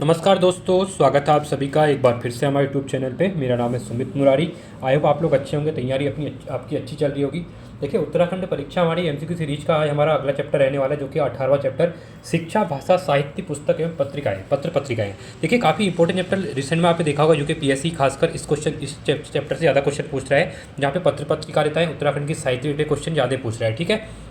नमस्कार दोस्तों, स्वागत है आप सभी का एक बार फिर से हमारे यूट्यूब चैनल पे। मेरा नाम है सुमित मुरारी। आई होप आप लोग अच्छे होंगे, तैयारी अपनी आपकी अच्छी चल रही होगी। देखिए, उत्तराखंड परीक्षा हमारी एमसीक्यू सीरीज का आज हमारा अगला चैप्टर रहने वाला है, जो कि 18वां चैप्टर शिक्षा भाषा साहित्य पुस्तक एवं पत्रिकाएं पत्र पत्रिकाएं। देखिए, काफ़ी इंपॉर्टेंट चैप्टर रिसेंट में आपने देखा होगा, जो कि पीएससी खासकर इस चैप्टर से ज़्यादा क्वेश्चन पूछ रहा है, जहाँ पे पत्र पत्रिकारिता है उत्तराखंड की साहित्य रिलेटेड क्वेश्चन ज़्यादा पूछ रहा है। ठीक है,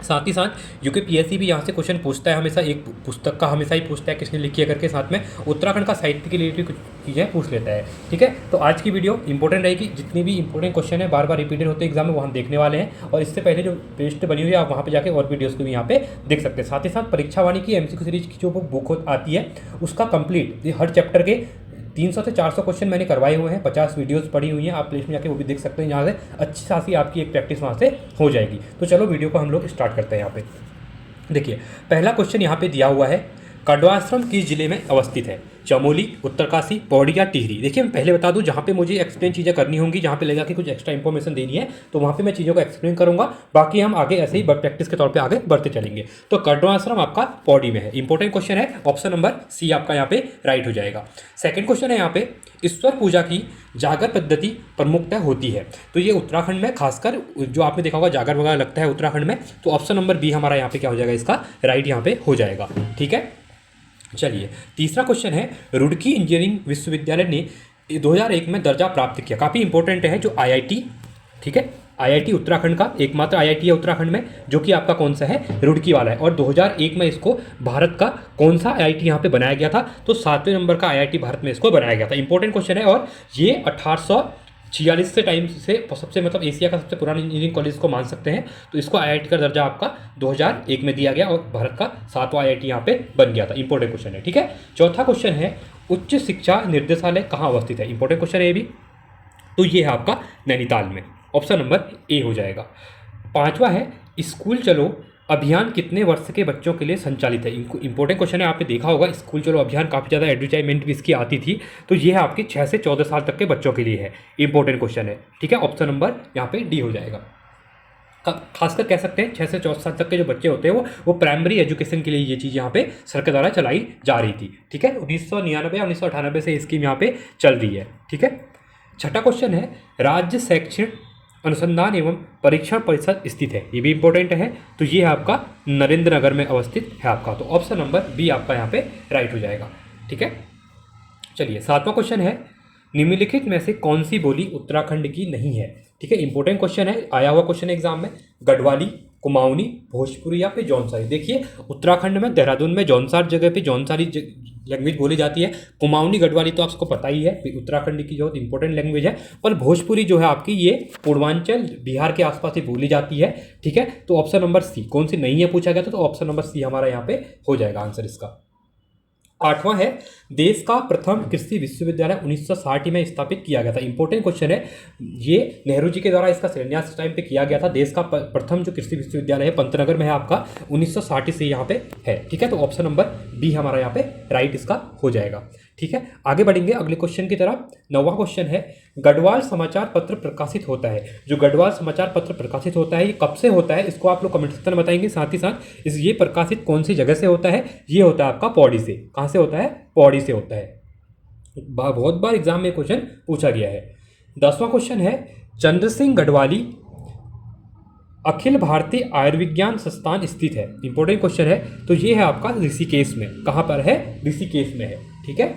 साथ ही साथ यूके पीएससी भी यहाँ से क्वेश्चन पूछता है, हमेशा एक पुस्तक का हमेशा ही पूछता है किसने लिखी है करके, साथ में उत्तराखंड का साहित्य के रिलेटेड कुछ चीज़ें पूछ लेता है। ठीक है, तो आज की वीडियो इंपॉर्टेंट रहेगी। जितनी भी इंपॉर्टेंट क्वेश्चन है बार बार रिपीटेड होते हैं एग्जाम में, वो हम देखने वाले हैं। और इससे पहले जो पेस्ट बनी हुई है, आप वहाँ पर जाकर और वीडियोज़ को भी यहाँ पे देख सकते हैं। साथ ही साथ परीक्षा वाणी की एमसीक्यू सीरीज की जो बुक आती है, उसका कंप्लीट हर चैप्टर के 300 से 400 क्वेश्चन मैंने करवाए हुए हैं। 50 वीडियोस पड़ी हुई हैं, आप प्लेलिस्ट में जाके वो भी देख सकते हैं, जहाँ से अच्छी खासी आपकी एक प्रैक्टिस वहाँ से हो जाएगी। तो चलो वीडियो को हम लोग स्टार्ट करते हैं। यहाँ पे देखिए, पहला क्वेश्चन यहाँ पे दिया हुआ है, कड़वाश्रम किस जिले में अवस्थित है? चमोली, उत्तरकाशी, पौड़ी या टिहरी? देखिए, मैं पहले बता दूं, जहाँ पे मुझे एक्सप्लेन चीज़ें करनी होंगी, जहाँ पे लगेगा कि कुछ एक्स्ट्रा इन्फॉर्मेशन देनी है, तो वहाँ पे मैं चीज़ों को एक्सप्लेन करूँगा। बाकी हम आगे ऐसे ही प्रैक्टिस के तौर पे आगे बढ़ते चलेंगे। तो कड़वाश्रम आपका पौड़ी में है। इंपॉर्टेंट क्वेश्चन है, ऑप्शन नंबर सी आपका यहाँ पे राइट हो जाएगा। सेकेंड क्वेश्चन है यहाँ पे, ईश्वर पूजा की जागर पद्धति प्रमुखतः होती है? तो ये उत्तराखंड में खासकर जो आपने देखा होगा जागर वगैरह लगता है उत्तराखंड में, तो ऑप्शन नंबर बी हमारा यहाँ पे क्या हो जाएगा, इसका राइट यहाँ पे हो जाएगा। ठीक है, चलिए तीसरा क्वेश्चन है, रुड़की इंजीनियरिंग विश्वविद्यालय ने 2001 में दर्जा प्राप्त किया। काफ़ी इंपॉर्टेंट है, जो आईआईटी, ठीक है, आईआईटी उत्तराखंड का एकमात्र आईआईटी है उत्तराखंड में, जो कि आपका कौन सा है, रुड़की वाला है। और 2001 में इसको भारत का कौन सा आईआईटी यहाँ पे बनाया गया था? तो 7वें नंबर का आईआईटी भारत में इसको बनाया गया था। इंपॉर्टेंट क्वेश्चन है, और ये 1846 से टाइम से सबसे मतलब एशिया का सबसे पुराना इंजीनियरिंग कॉलेज को मान सकते हैं। तो इसको आईआईटी का दर्जा आपका 2001 में दिया गया, और भारत का 7वां आईआईटी यहाँ पे बन गया था। इंपॉर्टेंट क्वेश्चन है। ठीक है, चौथा क्वेश्चन है, उच्च शिक्षा निर्देशालय कहाँ अवस्थित है? इंपॉर्टेंट क्वेश्चन है ये भी। तो ये है आपका नैनीताल में, ऑप्शन नंबर ए हो जाएगा। पांचवा है, स्कूल चलो अभियान कितने वर्ष के बच्चों के लिए संचालित है? इंपॉर्टेंट क्वेश्चन है, आपने देखा होगा स्कूल चलो अभियान काफ़ी ज़्यादा एडवर्टाइजमेंट भी इसकी आती थी। तो ये है आपकी 6 से 14 साल तक के बच्चों के लिए है। इंपॉर्टेंट क्वेश्चन है। ठीक है, ऑप्शन नंबर यहाँ पे डी हो जाएगा। खासकर कह सकते हैं 6 से 14 साल तक के जो बच्चे होते हैं वो प्राइमरी एजुकेशन के लिए ये चीज़ यहाँ पे सरकार द्वारा चलाई जा रही थी। ठीक है, 1999 या 1998 से स्कीम यहाँ पे चल रही है। ठीक है, छठा क्वेश्चन है, राज्य शैक्षणिक अनुसंधान एवं परीक्षण परिषद स्थित है? ये भी इंपॉर्टेंट है। तो ये है आपका नरेंद्र नगर में अवस्थित है आपका। तो ऑप्शन नंबर बी आपका यहाँ पे राइट हो जाएगा। ठीक है, चलिए सातवां क्वेश्चन है, निम्नलिखित में से कौन सी बोली उत्तराखंड की नहीं है? ठीक है, इंपॉर्टेंट क्वेश्चन है, आया हुआ क्वेश्चन है एग्जाम में। गढ़वाली, कुमाऊनी, भोजपुरी या फिर जौनसारी? देखिए, उत्तराखंड में देहरादून में जौनसार जगह पे जौनसारी लैंग्वेज बोली जाती है। कुमाऊनी गढ़वाली तो आपको पता ही है, उत्तराखंड की जो इंपॉर्टेंट लैंग्वेज है। और भोजपुरी जो है आपकी, ये पूर्वांचल बिहार के आसपास ही बोली जाती है। ठीक है, तो ऑप्शन नंबर सी, कौन सी नहीं है पूछा गया था, तो ऑप्शन नंबर सी हमारा यहाँ पे हो जाएगा आंसर इसका। आठवां है, देश का प्रथम कृषि विश्वविद्यालय 1960 में स्थापित किया गया था। इंपॉर्टेंट क्वेश्चन है, ये नेहरू जी के द्वारा इसका शिलान्यास टाइम पे किया गया था। देश का प्रथम जो कृषि विश्वविद्यालय है पंतनगर में है आपका, 1960 से यहाँ पे है। ठीक है, तो ऑप्शन नंबर बी हमारा यहाँ पे राइट इसका हो जाएगा। ठीक है, आगे बढ़ेंगे अगले क्वेश्चन की तरफ। 9वां क्वेश्चन है, गढ़वाल समाचार पत्र प्रकाशित होता है? जो गढ़वाल समाचार पत्र प्रकाशित होता है, ये कब से होता है, इसको आप लोग कमेंट सेक्शन में बताएंगे। साथ ही साथ ये प्रकाशित कौन सी जगह से होता है? ये होता है आपका पौड़ी से। कहाँ से होता है? पौड़ी से होता है। बहुत बार एग्जाम में क्वेश्चन पूछा गया है। 10वां क्वेश्चन है, चंद्र सिंह गढ़वाली अखिल भारतीय आयुर्विज्ञान संस्थान स्थित है? इंपॉर्टेंट क्वेश्चन है। तो ये है आपका ऋषिकेश में। कहाँ पर है? ऋषिकेश में है। ठीक है,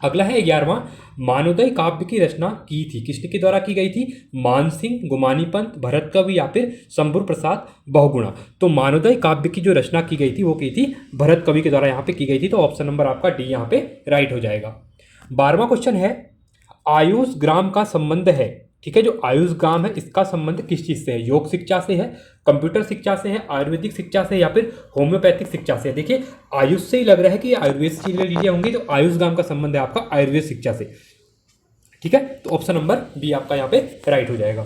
अगला है 11वां, मानोदय काव्य की रचना की थी? किसके द्वारा की गई थी? मानसिंह, गुमानी पंत, भरत कवि या फिर शंभुर प्रसाद बहुगुणा? तो मानोदय काव्य की जो रचना की गई थी वो की थी भरत कवि के द्वारा यहाँ पे की गई थी। तो ऑप्शन नंबर आपका डी यहाँ पे राइट हो जाएगा। 12वां क्वेश्चन है, आयुष ग्राम का संबंध है? ठीक है, जो आयुष ग्राम है इसका संबंध किस चीज़ से है? योग शिक्षा से है, कंप्यूटर शिक्षा से है, आयुर्वेदिक शिक्षा से, या फिर होम्योपैथिक शिक्षा से है? देखिए, आयुष से ही लग रहा है कि आयुर्वेद से चीजें होंगी, तो आयुष ग्राम का संबंध है आपका आयुर्वेद शिक्षा से। ठीक है, तो ऑप्शन नंबर बी आपका यहाँ पे राइट हो जाएगा।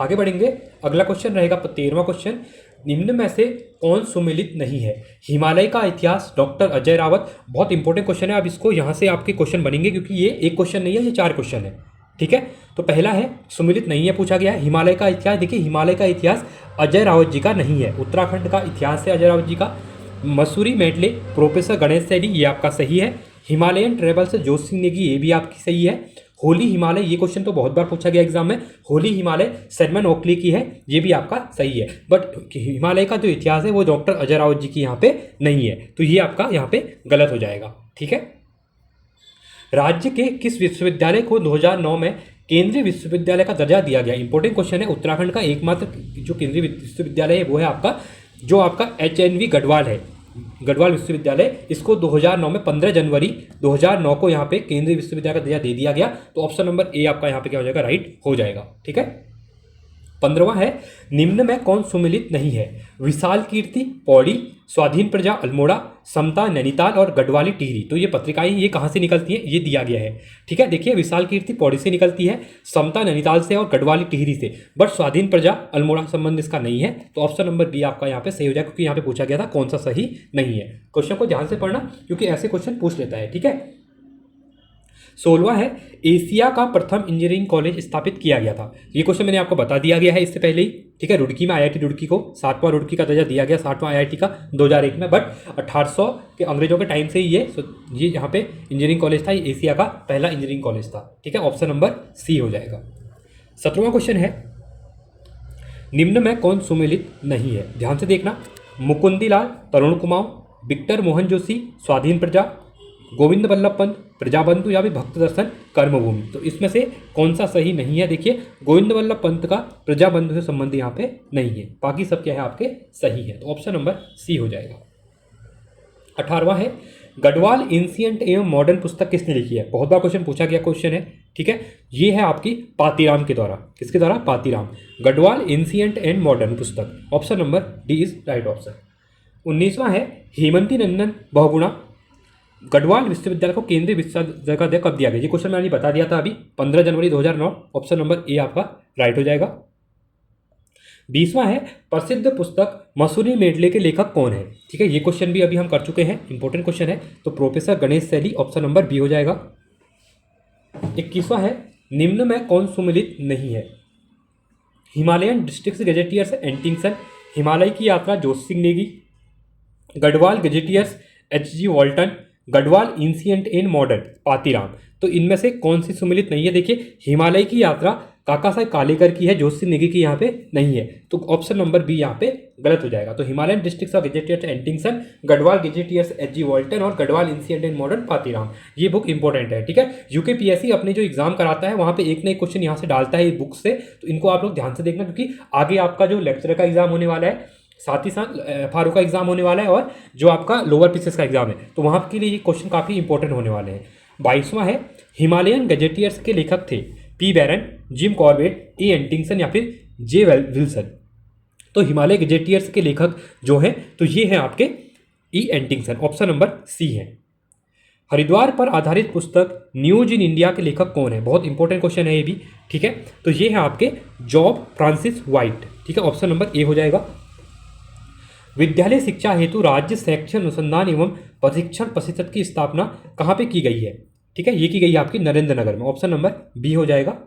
आगे बढ़ेंगे, अगला क्वेश्चन रहेगा 13वां क्वेश्चन, निम्न में से कौन सुमेलित नहीं है? हिमालय का इतिहास, डॉक्टर अजय रावत। बहुत इंपॉर्टेंट क्वेश्चन है, अब इसको यहाँ से आपके क्वेश्चन बनेंगे, क्योंकि ये एक क्वेश्चन नहीं है, ये 4 क्वेश्चन है। ठीक है, तो पहला है, सुमेलित नहीं है पूछा गया है। हिमालय का इतिहास, देखिए हिमालय का इतिहास अजय रावत जी का नहीं है, उत्तराखंड का इतिहास है अजय रावत जी का। मसूरी मेडले प्रोफेसर गणेश सैनी, ये आपका सही है। हिमालयन ट्रेवल्स जोश सिंह नेगी, ये भी आपकी सही है। होली हिमालय, ये क्वेश्चन तो बहुत बार पूछा गया एग्जाम में, होली हिमालय सैलमन ओकली की है, ये भी आपका सही है। बट हिमालय का जो इतिहास है वो डॉक्टर अजय राउत जी की यहाँ पे नहीं है, तो ये आपका यहाँ पे गलत हो जाएगा। ठीक है। राज्य के किस विश्वविद्यालय को 2009 में केंद्रीय विश्वविद्यालय का दर्जा दिया गया? इंपॉर्टेंट क्वेश्चन है। उत्तराखंड का एकमात्र जो केंद्रीय विश्वविद्यालय है वो है आपका जो आपका HNV गढ़वाल है, गढ़वाल विश्वविद्यालय। इसको 2009 में 15 जनवरी 2009 को यहाँ पे केंद्रीय विश्वविद्यालय का दर्जा दे दिया गया। तो ऑप्शन नंबर ए आपका यहाँ पे क्या हो जाएगा? राइट हो जाएगा। ठीक है। 15वां है, निम्न में कौन सुमेलित नहीं है? विशाल कीर्ति पौड़ी, स्वाधीन प्रजा अल्मोड़ा, समता नैनीताल और गढ़वाली टिहरी। तो ये पत्रिकाएं ये कहाँ से निकलती हैं? ये दिया गया है। ठीक है। देखिए, विशाल कीर्ति पौड़ी से निकलती है, समता नैनीताल से और गढ़वाली टिहरी से, बट स्वाधीन प्रजा अल्मोड़ा संबंध इसका नहीं है। तो ऑप्शन नंबर बी आपका यहाँ पे सही हो जाएगा, क्योंकि यहाँ पे पूछा गया था कौन सा सही नहीं है। क्वेश्चन को ध्यान से पढ़ना, क्योंकि ऐसे क्वेश्चन पूछ लेता है। ठीक है। 16वां है, एशिया का प्रथम इंजीनियरिंग कॉलेज स्थापित किया गया था। ये क्वेश्चन मैंने आपको बता दिया गया है इससे पहले ही। ठीक है। रुड़की में IIT रुड़की को 7वां रुड़की का दर्जा दिया गया, 7वां IIT का 2001 में, बट 1800 के अंग्रेजों के टाइम से ही ये यहाँ पे इंजीनियरिंग कॉलेज था। ये एशिया का पहला इंजीनियरिंग कॉलेज था। ठीक है। ऑप्शन नंबर सी हो जाएगा। 17वां क्वेश्चन है, निम्न में कौन सुमेलित नहीं है? ध्यान से देखना। मुकुंदीलाल, तरुण कुमाऊं, विक्टर मोहन जोशी, स्वाधीन प्रजा, गोविंद बल्लभ पंत, प्रजाबंधु या फिर भक्त दर्शन कर्मभूमि। तो इसमें से कौन सा सही नहीं है? देखिए, गोविंद बल्लभ पंत का प्रजाबंधु से संबंध यहाँ पे नहीं है, बाकी सब क्या है आपके सही है। तो ऑप्शन नंबर सी हो जाएगा। 18वां है, गढ़वाल एंशिएंट एवं मॉडर्न पुस्तक किसने लिखी है? बहुत बार क्वेश्चन पूछा गया क्वेश्चन है। ठीक है। ये है आपकी पातीराम के द्वारा। किसके द्वारा? Patiram. Garhwal ancient and modern पुस्तक। Option number D is right option. 19वां है, हेमंती नंदन बहुगुणा गढ़वाल विश्वविद्यालय को केंद्रीय विश्वविद्यालय का कब दिया गया? ये क्वेश्चन मैंने बता दिया था अभी, 15 जनवरी 2009। ऑप्शन नंबर ए आपका राइट हो जाएगा। 20वां है, प्रसिद्ध पुस्तक मसूरी मेडले के लेखक कौन है? ठीक है। ये क्वेश्चन भी अभी हम कर चुके हैं, इंपॉर्टेंट क्वेश्चन है। तो professor Ganesh Saini, option number B हो जाएगा। 21वां है, निम्न में कौन सुमेलित नहीं है? हिमालयन डिस्ट्रिक्ट गजेटियर्स एंटिंगसन, हिमालय की यात्रा जोश Singh Negi, Garhwal gazetteers HG वॉल्टन, Garhwal ancient and modern Patiram. तो इनमें से कौन सी सुमेलित नहीं है? देखिए, हिमालय की यात्रा काका साहब कालेकर की है, जोश सिंह नेगी की यहाँ पे नहीं है। तो ऑप्शन नंबर बी यहाँ पे गलत हो जाएगा। तो Himalayan districts of gazetteers Atkinson, Garhwal gazetteers HG Walton और Garhwal ancient and modern Patiram, ये बुक इंपॉर्टेंट है। ठीक है। UKPSC अपने जो एग्जाम कराता है वहाँ पे एक नए क्वेश्चन यहाँ से डालता है बुक से, तो इनको आप लोग ध्यान से देखना, क्योंकि आगे आपका जो लेक्चरर का एग्जाम होने वाला है, साथ ही साथ फारूक का एग्जाम होने वाला है, और जो आपका लोअर पीसीएस का एग्जाम है, तो वहाँ के लिए ये क्वेश्चन काफ़ी इंपॉर्टेंट होने वाले हैं। 22वां है, हिमालयन गजेटियर्स के लेखक थे P Barron, Jim Corbett, A Atkinson या फिर J विल्सन। तो हिमालय गजेटियर्स के लेखक जो हैं, तो ये हैं आपके E एंटिंगसन। ऑप्शन नंबर सी है। हरिद्वार पर आधारित पुस्तक न्यूज इन इंडिया के लेखक कौन है? बहुत इंपॉर्टेंट क्वेश्चन है ये भी। ठीक है। तो ये है आपके जॉब फ्रांसिस वाइट। ठीक है। ऑप्शन नंबर ए हो जाएगा। विद्यालय शिक्षा हेतु राज्य शैक्षिक अनुसंधान एवं प्रशिक्षण परिषद की स्थापना कहाँ पे की गई है? ठीक है। ये की गई है आपकी नरेंद्र नगर में। ऑप्शन नंबर बी हो जाएगा।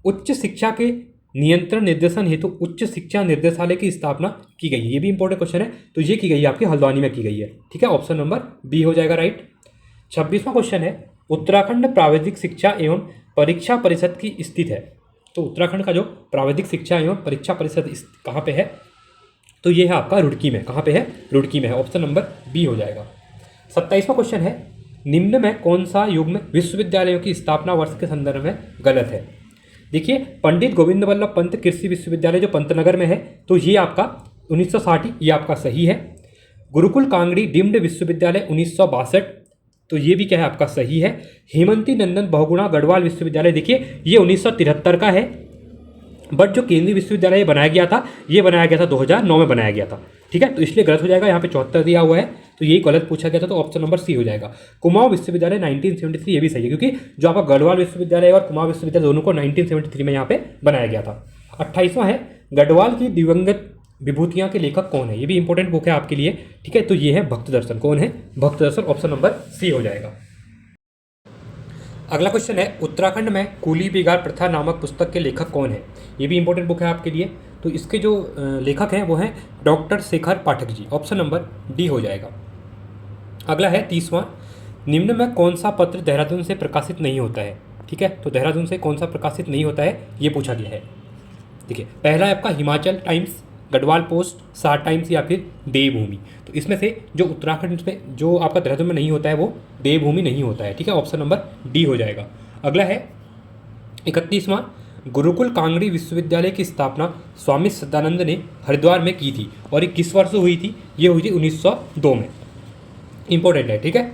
उच्च शिक्षा के नियंत्रण निर्देशन हेतु उच्च शिक्षा निर्देशालय की स्थापना की गई है। ये भी इंपॉर्टेंट क्वेश्चन है। तो ये की गई है आपकी हल्द्वानी में की गई है। ठीक है। ऑप्शन नंबर बी हो जाएगा राइट। 26वां क्वेश्चन है, उत्तराखंड प्राविधिक शिक्षा एवं परीक्षा परिषद की स्थित है। तो उत्तराखंड का जो प्राविधिक शिक्षा एवं परीक्षा परिषद कहाँ पे है? तो ये है आपका रुड़की में। कहाँ पे है? रुड़की में है। ऑप्शन नंबर बी हो जाएगा। 27वां क्वेश्चन है, निम्न में कौन सा युग्म विश्वविद्यालयों की स्थापना वर्ष के संदर्भ में गलत है? देखिए, पंडित गोविंद बल्लभ पंत कृषि विश्वविद्यालय जो पंतनगर में है, तो ये आपका 1960, ये आपका सही है। गुरुकुल कांगड़ी डीम्ड विश्वविद्यालय 1962, तो ये भी क्या है आपका सही है। हेमंती नंदन बहुगुणा गढ़वाल विश्वविद्यालय, देखिए ये 1973 का है, बट जो केंद्रीय विश्वविद्यालय बनाया गया था, ये बनाया गया था 2009 में बनाया गया था। ठीक है। तो इसलिए गलत हो जाएगा। यहाँ पे 74 दिया हुआ है, तो यही गलत पूछा गया था। तो ऑप्शन नंबर सी हो जाएगा। कुमाऊं विश्वविद्यालय 1973, ये भी सही है, क्योंकि जो आपका गढ़वाल विश्वविद्यालय और कुमाऊं विश्वविद्यालय दोनों को 1973 में यहाँ पे बनाया गया था। 28वां है, गढ़वाल की दिवंगत विभूतियाँ के लेखक कौन है? ये भी इंपॉर्टेंट बुक है आपके लिए। ठीक है। तो ये है भक्त दर्शन। कौन है? भक्त दर्शन। ऑप्शन नंबर सी हो जाएगा। अगला क्वेश्चन है, उत्तराखंड में कूली बिगाड़ प्रथा नामक पुस्तक के लेखक कौन है? ये भी इंपॉर्टेंट बुक है आपके लिए। तो इसके जो लेखक हैं वो हैं doctor Shekhar Pathak ji. Option number D हो जाएगा। अगला है 30वां, निम्न में कौन सा पत्र देहरादून से प्रकाशित नहीं होता है। ठीक है, तो देहरादून से कौन सा प्रकाशित नहीं होता है ये पूछा गया है। देखिए, पहला है आपका हिमाचल टाइम्स, गढ़वाल पोस्ट, सार टाइम्स या फिर देवभूमि। तो इसमें से जो उत्तराखंड में जो आपका देहरादून में नहीं होता है वो देवभूमि नहीं होता है। ठीक है, ऑप्शन नंबर डी हो जाएगा। अगला है 31वां, गुरुकुल कांगड़ी विश्वविद्यालय की स्थापना स्वामी सदानंद ने हरिद्वार में की थी और ये किस वर्ष हुई थी। ये हुई थी 1902 में। इंपॉर्टेंट है। ठीक है,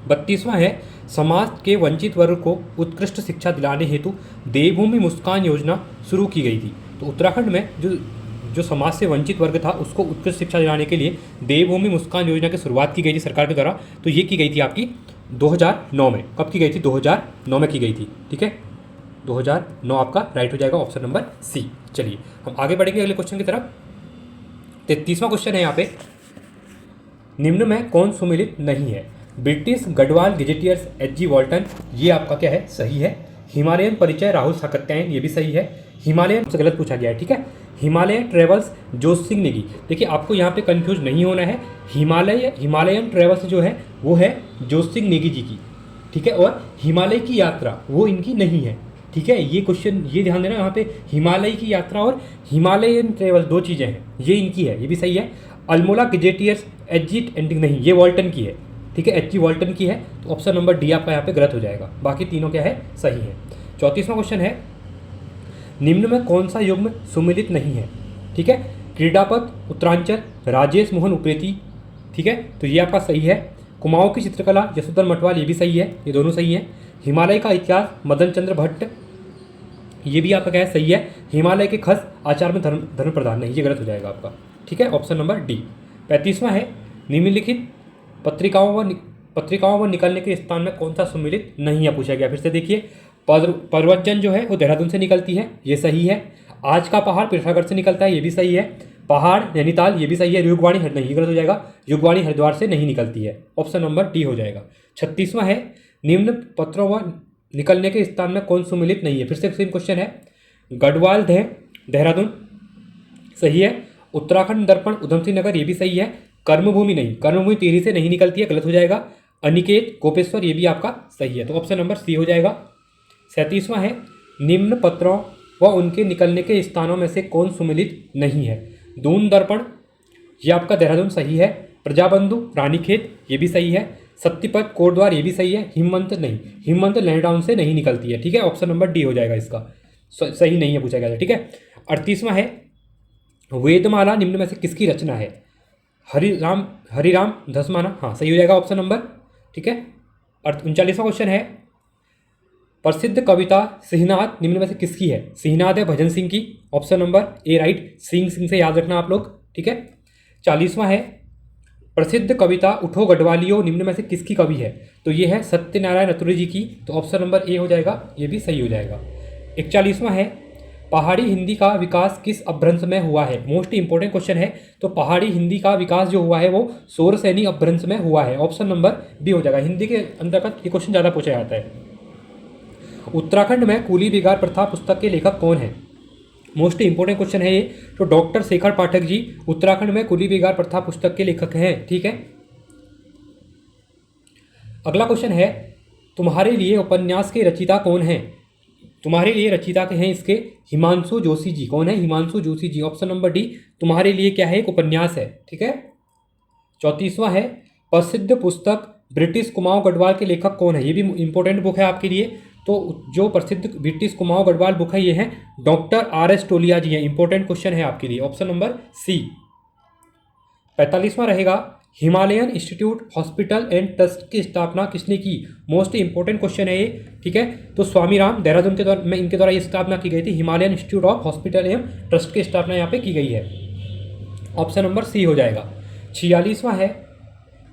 32वां है, समाज के वंचित वर्ग को उत्कृष्ट शिक्षा दिलाने हेतु देवभूमि मुस्कान योजना शुरू की गई थी। तो उत्तराखंड में जो समाज से वंचित वर्ग था उसको उत्कृष्ट शिक्षा दिलाने के लिए देवभूमि मुस्कान योजना की शुरुआत की गई थी सरकार के द्वारा। तो ये की गई थी आपकी 2009 में। कब की गई थी? 2009 में की गई थी। ठीक है, 2009 आपका राइट हो जाएगा, ऑप्शन नंबर सी। चलिए हम आगे बढ़ेंगे अगले क्वेश्चन की तरफ। 33वां क्वेश्चन है यहाँ पे, निम्न में कौन सुमेलित नहीं है। British Garhwal गेजेटियर्स H.G. वॉल्टन, ये आपका क्या है? सही है। हिमालयन परिचय राहुल सातत्यायन, ये भी सही है। हिमालयन से गलत पूछा गया है। ठीक है, हिमालय ट्रेवल्स जोश सिंह नेगी। देखिए आपको यहाँ पे कंफ्यूज नहीं होना है। हिमालयन ट्रेवल्स जो है वो है जोश सिंह नेगी जी की। ठीक है, और हिमालय की यात्रा वो इनकी नहीं है। ठीक है, ये क्वेश्चन ये ध्यान देना, यहाँ पे हिमालय की यात्रा और हिमालयन ट्रेवल्स दो चीज़ें हैं, ये इनकी है, ये भी सही है। अल्मोड़ा गेजेटियर्स H.G. एंडिंग नहीं, ये वॉल्टन की है। ठीक है, H.G. वॉल्टन की है। तो ऑप्शन नंबर डी आपका यहाँ पे गलत हो जाएगा, बाकी तीनों क्या है? सही है। 34वां क्वेश्चन है, निम्न में कौन सा युग्म सुमेलित नहीं है। ठीक है, क्रीडापद उत्तरांचल राजेश मोहन उप्रेती। ठीक है, तो ये आपका सही है। कुमाऊं की चित्रकला यशोधर मटवाल, ये भी सही है, ये दोनों सही हैं। हिमालय का इतिहास मदन चंद्र भट्ट, ये भी आपका क्या है? सही है। हिमालय के खस आचार में धर्म प्रधान नहीं, ये गलत हो जाएगा आपका। ठीक है, ऑप्शन नंबर डी। 35वां है, निम्नलिखित पत्रिकाओं व निकलने के स्थान में कौन सा सुमेलित नहीं है पूछा गया। फिर से देखिए, पर्वतजन जो है वो देहरादून से निकलती है, ये सही है। आज का पहाड़ पिथौरागढ़ से निकलता है, ये भी सही है। पहाड़ नैनीताल, ये भी सही है। युगवाणी नहीं, गलत हो जाएगा, युगवाणी हरिद्वार से नहीं निकलती है, ऑप्शन नंबर डी हो जाएगा। 36वां है, निम्न पत्रों व निकलने के स्थान में कौन सुमेलित नहीं है। फिर से सेम क्वेश्चन है। गढ़वाल देहरादून सही है। उत्तराखंड दर्पण उधम सिंह नगर, ये भी सही है। कर्मभूमि नहीं, कर्मभूमि टिहरी से नहीं निकलती है, गलत हो जाएगा। अनिकेत गोपेश्वर, ये भी आपका सही है, तो ऑप्शन नंबर सी हो जाएगा। 37वां है, निम्न पत्रों व उनके निकलने के स्थानों में से कौन सुमेलित नहीं है। दून दर्पण, ये आपका देहरादून सही है। प्रजाबंधु रानीखेत, ये भी सही है। सत्यपथ कोटद्वार, ये भी सही है। हिमवंत नहीं, हिमवंत लैंडडाउन से नहीं निकलती है। ठीक है, ऑप्शन नंबर डी हो जाएगा इसका, सही नहीं है पूछा गया था। ठीक है, 38वां है, वेदमाला निम्न में से किसकी रचना है। हरिराम धसमाना, हाँ सही हो जाएगा, ऑप्शन नंबर। ठीक है, 39वां क्वेश्चन है, प्रसिद्ध कविता सिंहनाद निम्न में से किसकी है। सिंहनाद है भजन सिंह की, option number A right. Singh से याद रखना आप लोग। ठीक है, 40वां है, प्रसिद्ध कविता उठो गढ़वालियों निम्न में से किसकी कवि है। तो ये है सत्यनारायण अतुरी जी की, तो ऑप्शन नंबर ए हो जाएगा, ये भी सही हो जाएगा। 41वां है, पहाड़ी हिंदी का विकास किस अपभ्रंश में हुआ है। मोस्ट इंपॉर्टेंट क्वेश्चन है। तो पहाड़ी हिंदी का विकास जो हुआ है वो सोरसैनी अपभ्रंश में हुआ है, ऑप्शन नंबर बी हो जाएगा। हिंदी के अंतर्गत ये क्वेश्चन ज़्यादा पूछा जाता है। उत्तराखंड में कूली बिगार प्रथा पुस्तक के लेखक कौन है। मोस्ट इंपॉर्टेंट क्वेश्चन है ये। तो डॉक्टर शेखर पाठक जी उत्तराखंड में कूली बिगार प्रथा पुस्तक के लेखक हैं। ठीक है, अगला क्वेश्चन है, तुम्हारे लिए उपन्यास के रचयिता कौन है। तुम्हारे लिए रचयिता के हैं इसके हिमांशु जोशी जी। कौन है? Himanshu Joshi ji, option number D. तुम्हारे लिए क्या है? एक उपन्यास है। ठीक है, 34वां है, प्रसिद्ध पुस्तक ब्रिटिश कुमाऊं गढ़वाल के लेखक कौन है। ये भी इंपॉर्टेंट बुक है आपके लिए। तो जो प्रसिद्ध ब्रिटिश कुमाऊं गढ़वाल बुक है ये है डॉक्टर R.S. टोलिया जी हैं। इंपॉर्टेंट क्वेश्चन है आपके लिए, ऑप्शन नंबर सी। 45वां रहेगा, Himalayan institute hospital and trust की स्थापना किसने की। मोस्ट इंपॉर्टेंट क्वेश्चन है ये। ठीक है, तो स्वामी राम देहरादून के द्वारा में इनके द्वारा ये स्थापना की गई थी। हिमालयन इंस्टीट्यूट ऑफ हॉस्पिटल एवं ट्रस्ट की स्थापना यहाँ पे की गई है, ऑप्शन नंबर सी हो जाएगा। 46वां है,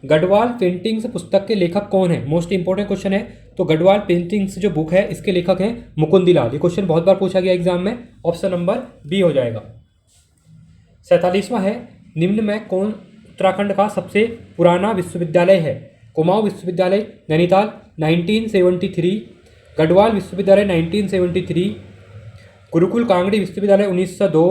गढ़वाल पेंटिंग्स पुस्तक के लेखक कौन है। मोस्ट इंपॉर्टेंट क्वेश्चन है। तो गढ़वाल पेंटिंग्स जो बुक है इसके लेखक हैं मुकुंदीलाल। ये क्वेश्चन बहुत बार पूछा गया एग्जाम में, ऑप्शन नंबर बी हो जाएगा। 47वां है, निम्न में कौन उत्तराखंड का सबसे पुराना विश्वविद्यालय है। कुमाऊं विश्वविद्यालय नैनीताल 1973, गढ़वाल विश्वविद्यालय 1973, गुरुकुल कांगड़ी विश्वविद्यालय 1902,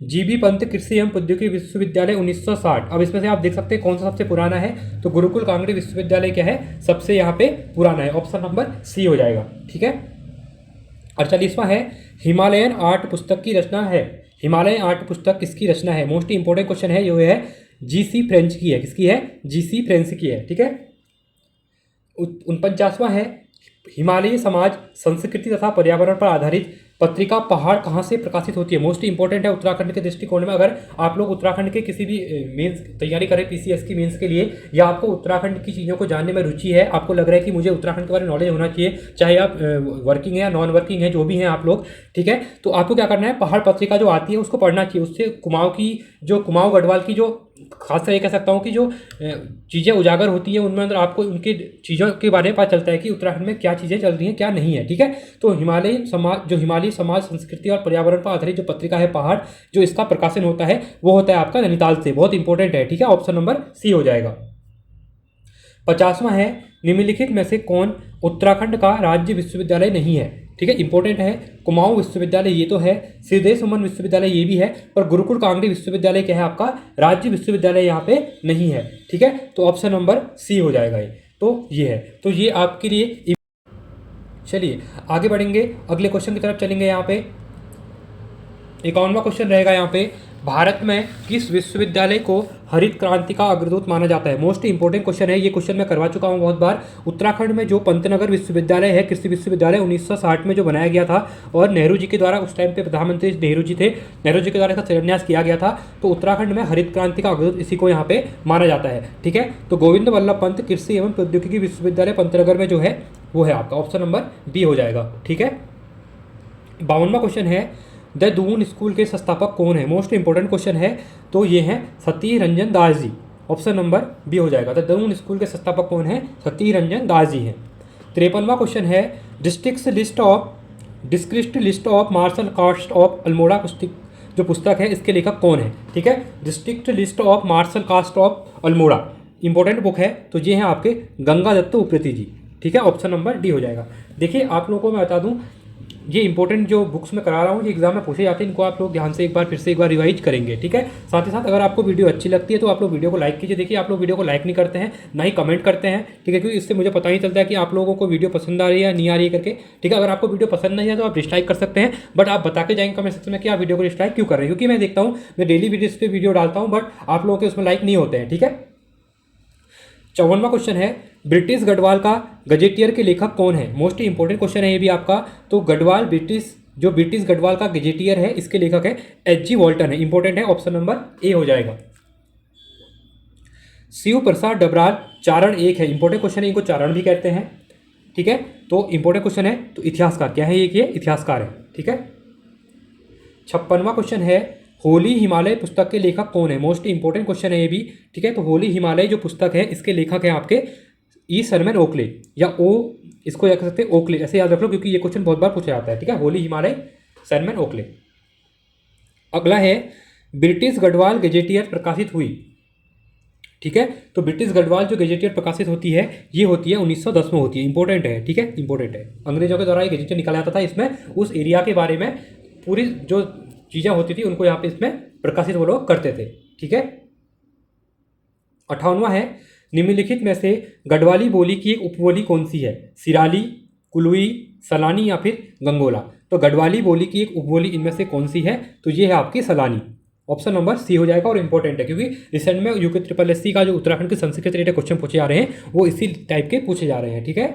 जीबी पंत कृषि एवं प्रौद्योगिकी विश्वविद्यालय 1960। अब इसमें से आप देख सकते हैं कौन सा सबसे पुराना है, तो गुरुकुल कांगड़ी विश्वविद्यालय क्या है, सबसे यहाँ पे पुराना है, ऑप्शन नंबर सी हो जाएगा। ठीक है। 48वां है, हिमालयन आर्ट पुस्तक की रचना है, हिमालयन आर्ट पुस्तक किसकी रचना है, मोस्ट इंपॉर्टेंट क्वेश्चन है, ये है जीसी फ्रेंच की है, किसकी है, जीसी फ्रेंच की है। ठीक है। 49वां है, हिमालयी समाज संस्कृति तथा पर्यावरण पर आधारित पत्रिका पहाड़ कहाँ से प्रकाशित होती है, मोस्ट इंपॉर्टेंट है उत्तराखंड के दृष्टिकोण में। अगर आप लोग उत्तराखंड के किसी भी मेंस तैयारी करें पीसीएस की मेंस के लिए, या आपको उत्तराखंड की चीज़ों को जानने में रुचि है, आपको लग रहा है कि मुझे उत्तराखंड के बारे में नॉलेज होना चाहिए, चाहे आप वर्किंग है या नॉन वर्किंग है, जो भी हैं आप लोग, ठीक है, तो आपको क्या करना है, पहाड़ पत्रिका जो आती है उसको पढ़ना चाहिए। उससे कुमाऊं की जो कुमाऊं गढ़वाल की जो खास कर ये कह सकता हूँ कि जो चीज़ें उजागर होती हैं उनमें अंदर आपको उनकी चीज़ों के बारे में पता चलता है कि उत्तराखंड में क्या चीज़ें चल रही हैं क्या नहीं है। ठीक है। तो हिमालयी समाज संस्कृति और पर्यावरण पर आधारित जो पत्रिका है पहाड़, जो इसका प्रकाशन होता है वो होता है आपका नैनीताल से, बहुत इंपॉर्टेंट है। ठीक है। ऑप्शन नंबर सी हो जाएगा। 50वां है, निम्नलिखित में से कौन उत्तराखंड का राज्य विश्वविद्यालय नहीं है। ठीक है, इंपॉर्टेंट है। कुमाऊं विश्वविद्यालय ये तो है, सिद्धे सुमन विश्वविद्यालय ये भी है, पर गुरुकुल कांगड़ी विश्वविद्यालय क्या है आपका, राज्य विश्वविद्यालय यहाँ पे नहीं है। ठीक है। तो ऑप्शन नंबर सी हो जाएगा ये। तो ये है, तो ये आपके लिए। चलिए आगे बढ़ेंगे, अगले क्वेश्चन की तरफ चलेंगे। यहाँ पे 51वां क्वेश्चन रहेगा यहाँ पे, भारत में किस विश्वविद्यालय को हरित क्रांति का अग्रदूत माना जाता है। मोस्ट इंपॉर्टेंट क्वेश्चन है, ये क्वेश्चन मैं करवा चुका हूँ बहुत बार। उत्तराखंड में जो पंतनगर विश्वविद्यालय है, कृषि विश्वविद्यालय 1960 में जो बनाया गया था, और नेहरू जी के द्वारा, उस टाइम पे प्रधानमंत्री नेहरू जी थे, नेहरू जी के द्वारा इसका शिलान्यास किया गया था। तो उत्तराखंड में हरित क्रांति का अग्रदूत इसी को यहाँ पे माना जाता है। ठीक है। तो गोविंद वल्लभ पंत कृषि एवं प्रौद्योगिकी विश्वविद्यालय पंतनगर में जो है वो है आपका, ऑप्शन नंबर बी हो जाएगा। ठीक है। 52वां क्वेश्चन है, द दून स्कूल के संस्थापक कौन है। मोस्ट इंपॉर्टेंट क्वेश्चन है, तो ये हैं सतीश रंजन दास जी, ऑप्शन नंबर बी हो जाएगा। द दून स्कूल के संस्थापक कौन है, सतीश रंजन दास जी हैं। 53वां क्वेश्चन है, descript list of martial caste of Almora पुस्तक, जो पुस्तक है इसके लेखक कौन है। ठीक है। District list of martial caste of Almora important book है, तो ये हैं आपके गंगा दत्त उप्रेती जी। ठीक है। ऑप्शन नंबर डी हो जाएगा। देखिए आप लोगों को मैं बता दूं, ये इंपॉर्टेंट जो बुक्स में करा रहा हूँ, ये एग्जाम में पूछे जाते हैं, इनको आप लोग ध्यान से फिर से एक बार रिवाइज करेंगे। ठीक है। साथ ही साथ अगर आपको वीडियो अच्छी लगती है तो आप लोग वीडियो को लाइक कीजिए। देखिए आप लोग वीडियो को लाइक नहीं करते हैं, ना ही कमेंट करते हैं। ठीक है, क्योंकि इससे मुझे पता नहीं चलता है कि आप लोगों को वीडियो पसंद आ रही है या नहीं आ रही है करके। ठीक है। अगर आपको वीडियो पसंद नहीं है तो आप डिसलाइक कर सकते हैं, बट आप बता के जाएंगे कमेंट सेक्शन में कि आप वीडियो को डिसलाइक क्यों कर रहे हैं, क्योंकि मैं देखता हूँ, मैं डेली वीडियोस पे वीडियो डालता हूँ, बट आप लोगों के उसमें लाइक नहीं होते हैं। ठीक है। 54वां क्वेश्चन है, ब्रिटिश गढ़वाल का गजेटियर के लेखक कौन है। मोस्ट इंपॉर्टेंट क्वेश्चन है ये भी आपका। तो गढ़वाल ब्रिटिश गढ़वाल का गजेटियर है, इसके लेखक है एच.जी. वॉल्टन है, इंपॉर्टेंट है, ऑप्शन नंबर ए हो जाएगा। शिव प्रसाद डबराल चारण एक है, इंपॉर्टेंट क्वेश्चन है, इनको चारण भी कहते हैं। ठीक है। तो इंपॉर्टेंट क्वेश्चन है, तो इतिहासकार क्या है ये इतिहासकार है। ठीक है। 56वां क्वेश्चन है, होली हिमालय पुस्तक के लेखक कौन है। मोस्ट इंपॉर्टेंट क्वेश्चन है ये भी। ठीक है। तो होली हिमालय जो पुस्तक है इसके लेखक हैं आपके ई सरमन ओकले, या ओ इसको याद कर सकते हैं ओकले, ऐसे याद रख लो क्योंकि ये क्वेश्चन बहुत बार पूछा जाता है। ठीक है। होली हिमालय सरमन ओकले। अगला है, ब्रिटिश गढ़वाल गजेटियर प्रकाशित हुई। ठीक है। तो ब्रिटिश गढ़वाल जो गजेटियर प्रकाशित होती है ये होती है 1910 में होती है, इंपॉर्टेंट है। ठीक है, इंपॉर्टेंट है। अंग्रेजों के द्वारा ये गजेटियर निकाला जाता था, इसमें उस एरिया के बारे में पूरी जो चीज़ें होती थी उनको यहाँ पे इसमें प्रकाशित वो लोग करते थे। ठीक है। 58वां है, निम्नलिखित में से गढ़वाली बोली की एक उपबोली कौन सी है। सिराली, कुलुई, सलानी या फिर गंगोला। तो गढ़वाली बोली की एक उपबोली इनमें से कौन सी है, तो ये है आपकी सलानी, ऑप्शन नंबर सी हो जाएगा। और इंपॉर्टेंट है क्योंकि रिसेंट में यूके SSC का जो उत्तराखंड के संस्कृत रिलेटेड क्वेश्चन पूछे जा रहे हैं वो इसी टाइप के पूछे जा रहे हैं। ठीक है।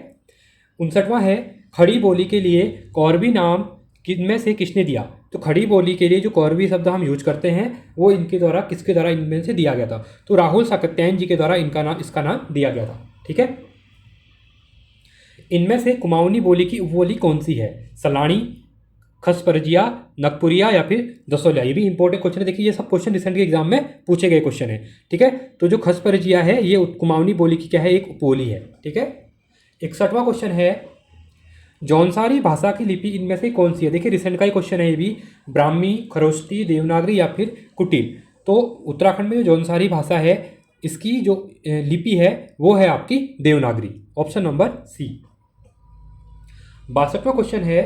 59वां है, खड़ी बोली के लिए कौरवी नाम किनमें से किसने दिया। तो खड़ी बोली के लिए जो कौरवी शब्द हम यूज करते हैं वो इनके द्वारा किसके द्वारा इनमें से दिया गया था, तो राहुल साकत्यायन जी के द्वारा इसका नाम दिया गया था। ठीक है। इनमें से कुमाऊनी बोली की उपबोली कौन सी है। सलानी, खसपरजिया, नगपुरिया या फिर दसोलिया। ये भी इंपॉर्टेंट क्वेश्चन है। देखिए ये सब क्वेश्चन रिसेंट के एग्जाम में पूछे गए क्वेश्चन है। ठीक है। तो जो खसपरजिया है ये कुमाऊनी बोली की क्या है, एक उपबोली है। ठीक है। 61वां क्वेश्चन है, जौनसारी भाषा की लिपि इनमें से कौन सी है। देखिए रिसेंट का ही क्वेश्चन है ये भी, ब्राह्मी, खरोष्टी, देवनागरी या फिर कुटिल। तो उत्तराखंड में जो जौनसारी भाषा है इसकी जो लिपि है वो है आपकी देवनागरी, ऑप्शन नंबर सी। 62वां क्वेश्चन है,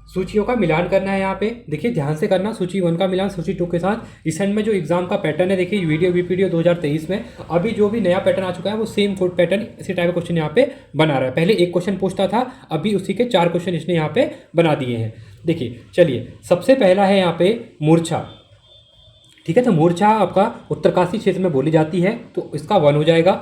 सूचियों का मिलान करना है यहाँ पे। देखिए ध्यान से करना, सूची 1 का मिलान सूची 2 के साथ। इस एंड में जो एग्जाम का पैटर्न है, देखिए वीडियो वीपीडीओ 2023 में अभी जो भी नया पैटर्न आ चुका है वो सेम कोड पैटर्न इसी टाइप का क्वेश्चन यहाँ पे बना रहा है। पहले एक क्वेश्चन पूछता था, अभी उसी के 4 क्वेश्चन इसने यहाँ पे बना दिए हैं। देखिए चलिए, सबसे पहला है यहाँ पे मूर्छा। ठीक है, तो मूर्छा आपका उत्तरकाशी क्षेत्र में बोली जाती है, तो इसका 1 हो जाएगा।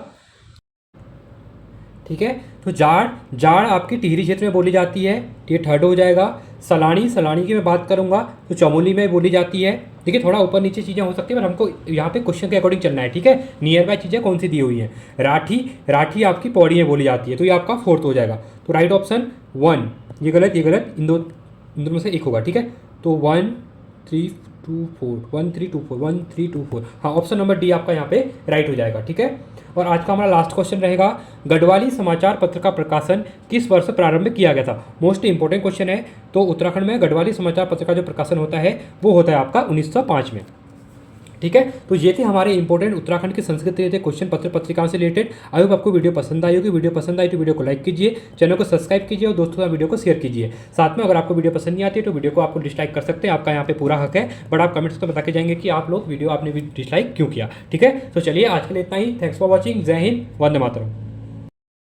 ठीक है, तो जाड़, जाड़ आपकी टिहरी क्षेत्र में बोली जाती है, ये 3rd हो जाएगा। सलानी, सलानी की मैं बात करूंगा तो चमोली में बोली जाती है। देखिए थोड़ा ऊपर नीचे चीज़ें हो सकती है, पर हमको यहाँ पे क्वेश्चन के अकॉर्डिंग चलना है। ठीक है, नियर बाय चीज़ें कौन सी दी हुई है। राठी, राठी आपकी पौड़ी में बोली जाती है, तो ये आपका 4th हो जाएगा। तो राइट ऑप्शन 1, ये गलत, ये गलत, इन दोनों में से एक होगा। ठीक है, तो 1 3 2 4, 1 3 2 4, 1 3 2 4, हाँ ऑप्शन नंबर डी आपका यहाँ पे राइट हो जाएगा। ठीक है, और आज का हमारा लास्ट क्वेश्चन रहेगा, गढ़वाली समाचार पत्र का प्रकाशन किस वर्ष प्रारंभ किया गया था। मोस्ट इंपॉर्टेंट क्वेश्चन है। तो उत्तराखंड में गढ़वाली समाचार पत्र का जो प्रकाशन होता है वो होता है आपका 1905 में। ठीक है, तो ये थे हमारे इंपॉर्टेंट उत्तराखंड की संस्कृति थे क्वेश्चन पत्र पत्रिकाओं से रिलेटेड। आई होप आपको वीडियो पसंद आई होगी। वीडियो पसंद आई तो वीडियो को लाइक कीजिए, चैनल को सब्सक्राइब कीजिए और दोस्तों के साथ वीडियो को शेयर कीजिए। साथ में अगर आपको वीडियो पसंद नहीं आती है तो वीडियो को आपको डिसलाइक कर सकते हैं, आपका यहाँ पे पूरा हक है, बट आप कमेंट्स में बता के जाएंगे कि आप लोग वीडियो आपने डिसलाइक क्यों किया। ठीक है, तो चलिए आज के लिए इतना ही। Thanks for watching. जय हिंद, वंदे मातरम।